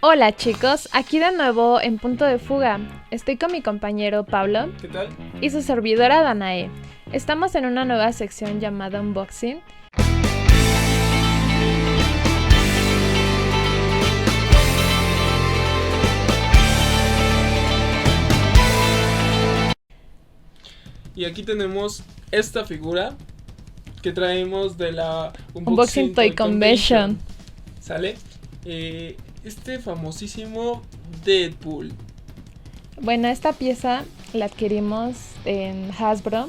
Hola chicos, aquí de nuevo en Punto de Fuga. Estoy con mi compañero Pablo. ¿Qué tal? Y su servidora Danae. Estamos en una nueva sección llamada Unboxing. Y aquí tenemos esta figura que traemos de la Unboxing Toy Convention. ¿Sale? Este famosísimo Deadpool. Bueno, esta pieza la adquirimos en Hasbro.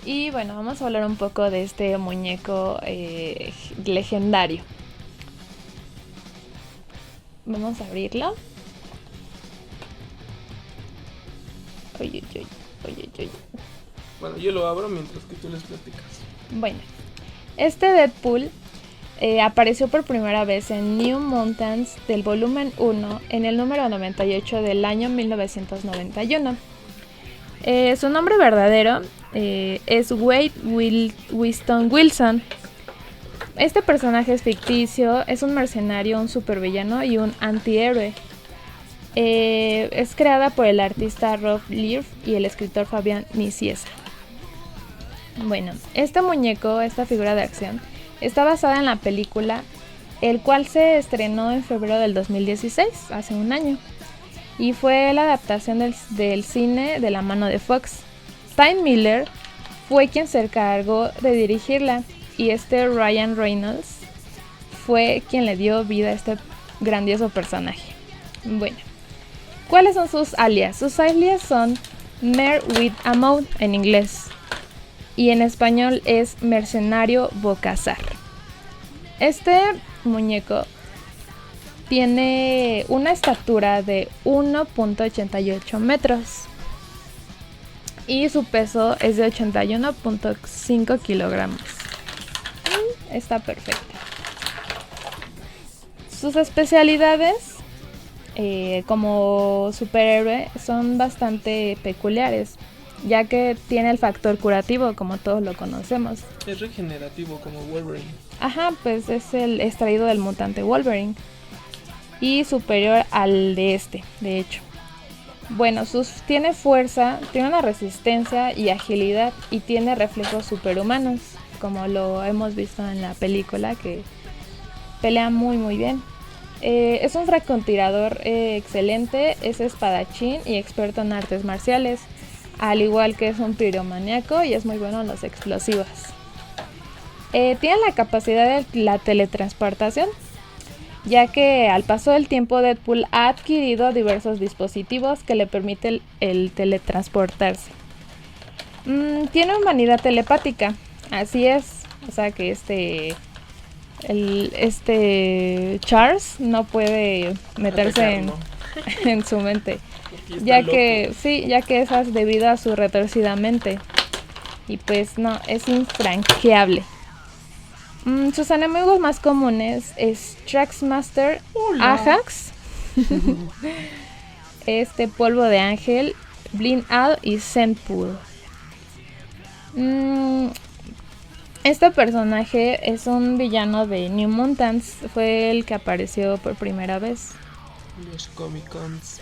Y bueno, vamos a hablar un poco de este muñeco legendario. Vamos a abrirlo. Oye. Bueno, yo lo abro mientras que tú les platicas. Bueno, este Deadpool apareció por primera vez en New Mutants del volumen 1 en el número 98 del año 1991. Su nombre verdadero es Wade Winston Wilson. Este personaje es ficticio, es un mercenario, un supervillano y un antihéroe. Es creada por el artista Rob Liefeld y el escritor Fabian Nicieza. Bueno, este muñeco, esta figura de acción, está basada en la película, el cual se estrenó en febrero del 2016, hace un año, y fue la adaptación del cine de la mano de Fox. Tim Miller fue quien se encargó de dirigirla, y Ryan Reynolds fue quien le dio vida a este grandioso personaje. Bueno, ¿cuáles son sus alias? Sus alias son Mer with a Mouth en inglés. Y en español es Mercenario Bocazar. Este muñeco tiene una estatura de 1.88 metros. Y su peso es de 81.5 kilogramos. Está perfecto. Sus especialidades como superhéroe son bastante peculiares, ya que tiene el factor curativo, como todos lo conocemos. Es regenerativo como Wolverine. Ajá, pues es el extraído del mutante Wolverine. Y superior al de hecho. Bueno, tiene fuerza, tiene una resistencia y agilidad, y tiene reflejos superhumanos, como lo hemos visto en la película, que pelea muy bien. Es un francotirador excelente, es espadachín y experto en artes marciales, al igual que es un piromaníaco y es muy bueno en los explosivos. Tiene la capacidad de la teletransportación, ya que al paso del tiempo Deadpool ha adquirido diversos dispositivos que le permiten el teletransportarse. Tiene humanidad telepática, así es, o sea que Charles no puede meterse en su mente, ya que esa es debido a su retorcida mente, y pues no, es infranqueable. Sus enemigos más comunes es Traxmaster, Ajax, Polvo de Ángel, Blind Owl y Sandpool. Este personaje es un villano de New Mutants, fue el que apareció por primera vez. Los Comic Cons.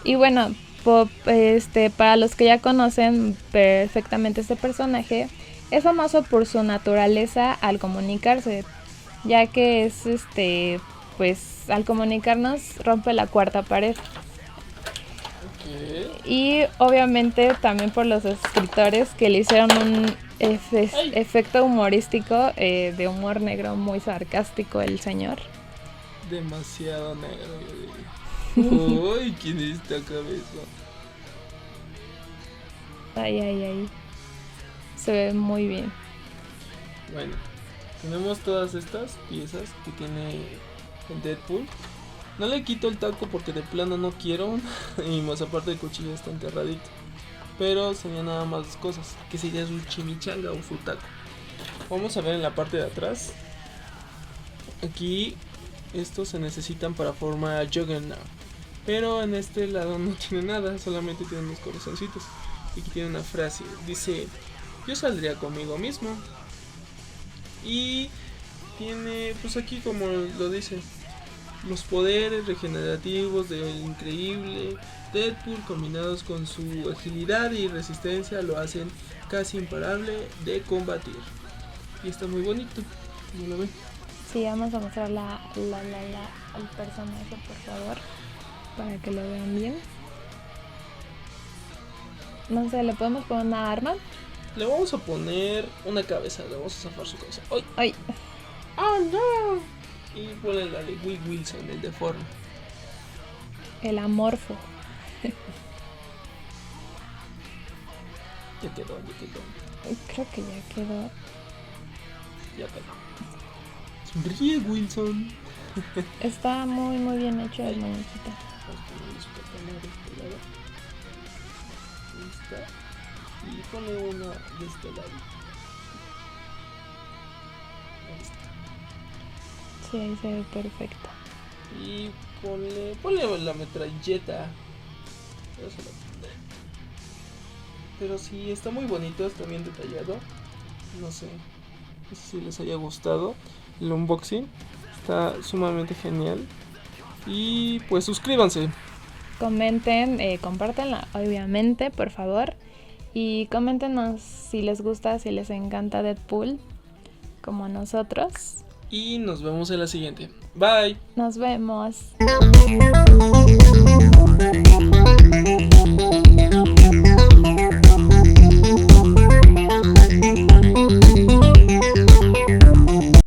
Y bueno, para los que ya conocen perfectamente este personaje, es famoso por su naturaleza al comunicarse, ya que es pues al comunicarnos rompe la cuarta pared. Y obviamente también por los escritores que le hicieron un efecto humorístico, de humor negro muy sarcástico el señor. Demasiado negro. Uy, ¿quién es esta cabeza? Ay. Se ve muy bien. Bueno, tenemos todas estas piezas que tiene el Deadpool. No le quito el taco porque de plano no quiero. Y más aparte el cuchillo está enterradito. Pero serían nada más cosas. Que sería su chimichanga o su taco. Vamos a ver en la parte de atrás. Aquí estos se necesitan para formar Juggernaut. Pero en este lado no tiene nada. Solamente tiene unos corazoncitos. Y aquí tiene una frase. Dice: yo saldría conmigo mismo. Y tiene, pues aquí como lo dice, los poderes regenerativos del increíble Deadpool combinados con su agilidad y resistencia lo hacen casi imparable de combatir. Y está muy bonito, ¿cómo lo ven? Sí, vamos a mostrar al personaje, por favor, para que lo vean bien. No sé, ¿le podemos poner una arma? Le vamos a poner una cabeza, le vamos a zafar su cabeza. ¡Ay! ¡Ay! ¡Oh no! Y ponle la de Will Wilson, el deforme. El amorfo. Ya quedó. Creo que ya quedó. Ya quedó. Sonríe, Wilson. Está muy muy bien hecho el muñequito. Vamos a ponerle su katana de este lado. Ahí está. Y pone una de este lado. Ahí está. Sí, ahí se ve perfecto. Y ponle la metralleta. Pero sí, está muy bonito, está bien detallado. No sé si les haya gustado el unboxing. Está sumamente genial. Y pues suscríbanse. Comenten, compártanla, obviamente, por favor. Y coméntenos si les gusta, si les encanta Deadpool, como a nosotros. Y nos vemos en la siguiente. Bye. Nos vemos.